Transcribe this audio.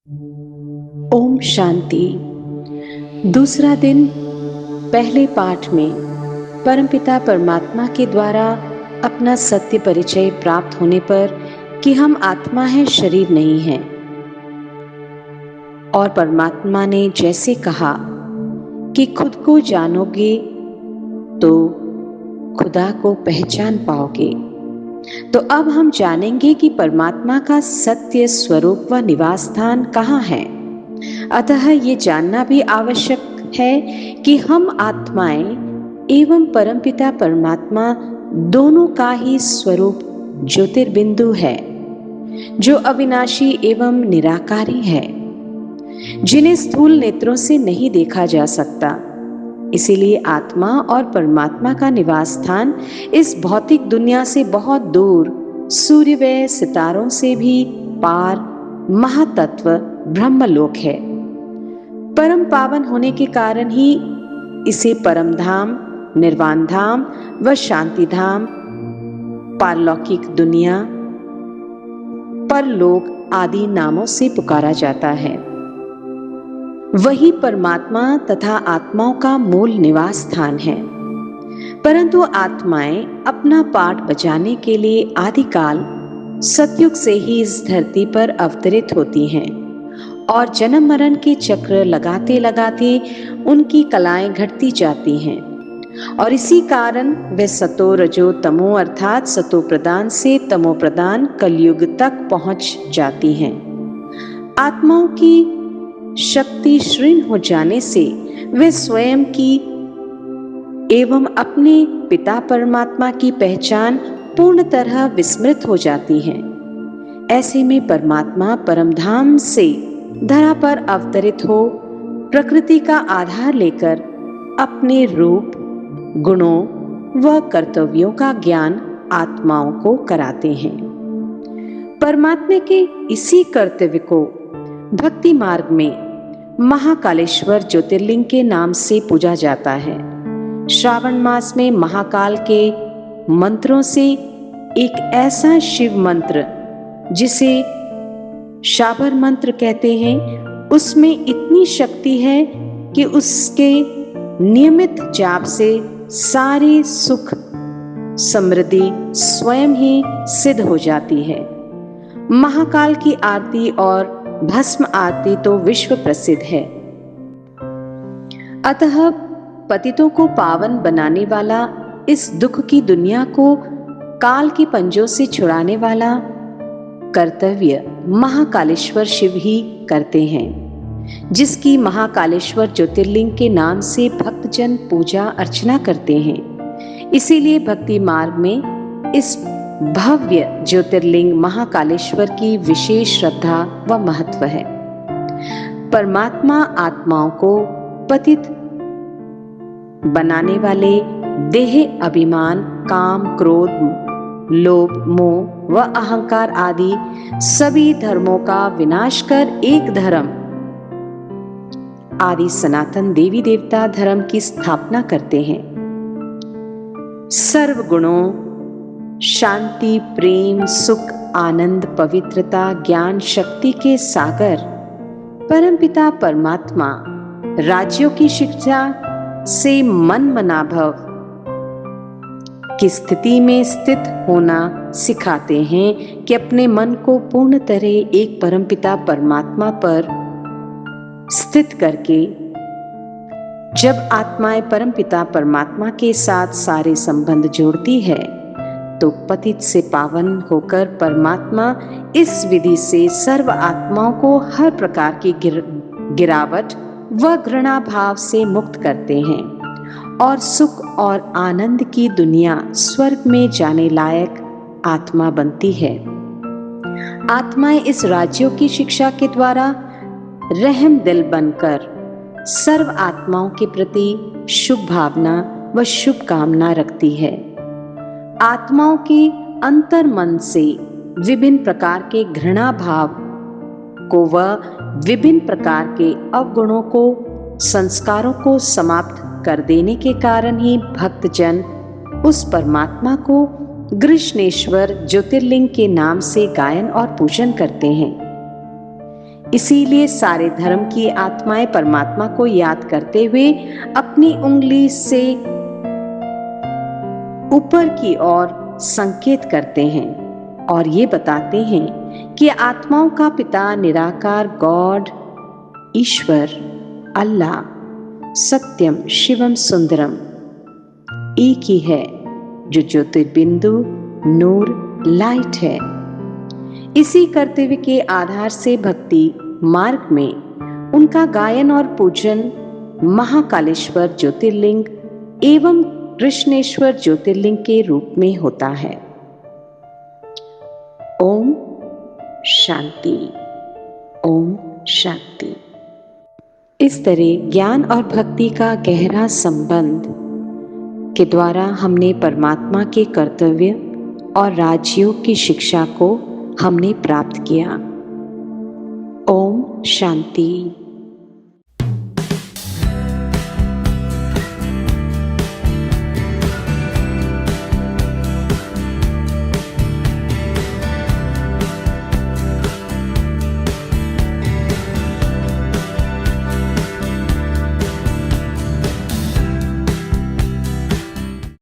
ओम शांति। दूसरा दिन। पहले पाठ में परमपिता परमात्मा के द्वारा अपना सत्य परिचय प्राप्त होने पर कि हम आत्मा हैं, शरीर नहीं हैं, और परमात्मा ने जैसे कहा कि खुद को जानोगे तो खुदा को पहचान पाओगे, तो अब हम जानेंगे कि परमात्मा का सत्य स्वरूप व निवास स्थान कहाँ है। अतः ये जानना भी आवश्यक है कि हम आत्माएं एवं परमपिता परमात्मा दोनों का ही स्वरूप ज्योतिर्बिंदु है, जो अविनाशी एवं निराकारी है, जिन्हें स्थूल नेत्रों से नहीं देखा जा सकता। इसीलिए आत्मा और परमात्मा का निवास स्थान इस भौतिक दुनिया से बहुत दूर, सूर्य व सितारों से भी पार महातत्व ब्रह्मलोक है। परम पावन होने के कारण ही इसे परम धाम, निर्वाण धाम व शांति धाम, पारलौकिक दुनिया, परलोक आदि नामों से पुकारा जाता है। वही परमात्मा तथा आत्माओं का मूल निवास स्थान है। परंतु आत्माएं अपना पाठ बजाने के लिए आदिकाल सतयुग से ही इस धरती पर अवतरित होती हैं और जन्म मरण के चक्र लगाते लगाते उनकी कलाएं घटती जाती हैं, और इसी कारण वे सतो रजो तमो अर्थात सतो प्रदान से तमो प्रदान कलयुग तक पहुंच जाती हैं। आत्माओं की शक्ति क्षीण हो जाने से वे स्वयं की एवं अपने पिता परमात्मा की पहचान पूर्ण तरह विस्मृत हो जाती हैं। ऐसे में परमात्मा परमधाम से धरा पर अवतरित हो प्रकृति का आधार लेकर अपने रूप, गुणों व कर्तव्यों का ज्ञान आत्माओं को कराते हैं। परमात्मा के इसी कर्तव्य को भक्ति मार्ग में महाकालेश्वर ज्योतिर्लिंग के नाम से पूजा जाता है। श्रावण मास में महाकाल के मंत्रों से एक ऐसा शिव मंत्र जिसे शाबर मंत्र कहते हैं, उसमें इतनी शक्ति है कि उसके नियमित जाप से सारी सुख समृद्धि स्वयं ही सिद्ध हो जाती है। महाकाल की आरती और भस्म आरती तो विश्व प्रसिद्ध है। अतः पतितों को पावन बनाने वाला, इस दुख की दुनिया को काल के पंजों से छुड़ाने वाला कर्तव्य महाकालेश्वर शिव ही करते हैं, जिसकी महाकालेश्वर ज्योतिर्लिंग के नाम से भक्तजन पूजा अर्चना करते हैं। इसीलिए भक्ति मार्ग में इस भव्य ज्योतिर्लिंग महाकालेश्वर की विशेष श्रद्धा व महत्व है। परमात्मा आत्माओं को पतित बनाने वाले देह अभिमान, काम, क्रोध, लोभ, मोह व अहंकार आदि सभी धर्मों का विनाश कर एक धर्म आदि सनातन देवी देवता धर्म की स्थापना करते हैं। सर्व गुणों, शांति, प्रेम, सुख, आनंद, पवित्रता, ज्ञान, शक्ति के सागर परमपिता परमात्मा राज्यों की शिक्षा से मन मनाभव की स्थिति में स्थित होना सिखाते हैं कि अपने मन को पूर्ण तरह एक परमपिता परमात्मा पर स्थित करके जब आत्माएं परमपिता परमात्मा के साथ सारे संबंध जोड़ती है तो पतित से पावन होकर परमात्मा इस विधि से सर्व आत्माओं को हर प्रकार की गिरावट व घृणा भाव से मुक्त करते हैं और सुख और आनंद की दुनिया स्वर्ग में जाने लायक आत्मा बनती है। आत्माएं इस राज्यों की शिक्षा के द्वारा रहम दिल बनकर सर्व आत्माओं के प्रति शुभ भावना व शुभ कामना रखती है। आत्माओं के अंतर मन से विभिन्न प्रकार के घृणा भाव को व विभिन्न प्रकार के अवगुणों को, संस्कारों को समाप्त कर देने के कारण ही भक्तजन उस परमात्मा को गृष्णेश्वर ज्योतिर्लिंग के नाम से गायन और पूजन करते हैं। इसीलिए सारे धर्म की आत्माएं परमात्मा को याद करते हुए अपनी उंगली से ऊपर की ओर संकेत करते हैं और ये बताते हैं कि आत्माओं का पिता निराकार गॉड, ईश्वर, अल्लाह, सत्यम, शिवम, सुंदरम एक ही है, जो ज्योतिर्बिंदु, नूर, लाइट है। इसी कर्तव्य के आधार से भक्ति मार्ग में उनका गायन और पूजन महाकालेश्वर ज्योतिर्लिंग एवं कृष्णेश्वर ज्योतिर्लिंग के रूप में होता है। ओम शांति, ओम शांति। इस तरह ज्ञान और भक्ति का गहरा संबंध के द्वारा हमने परमात्मा के कर्तव्य और राजयोग की शिक्षा को हमने प्राप्त किया। ओम शांति।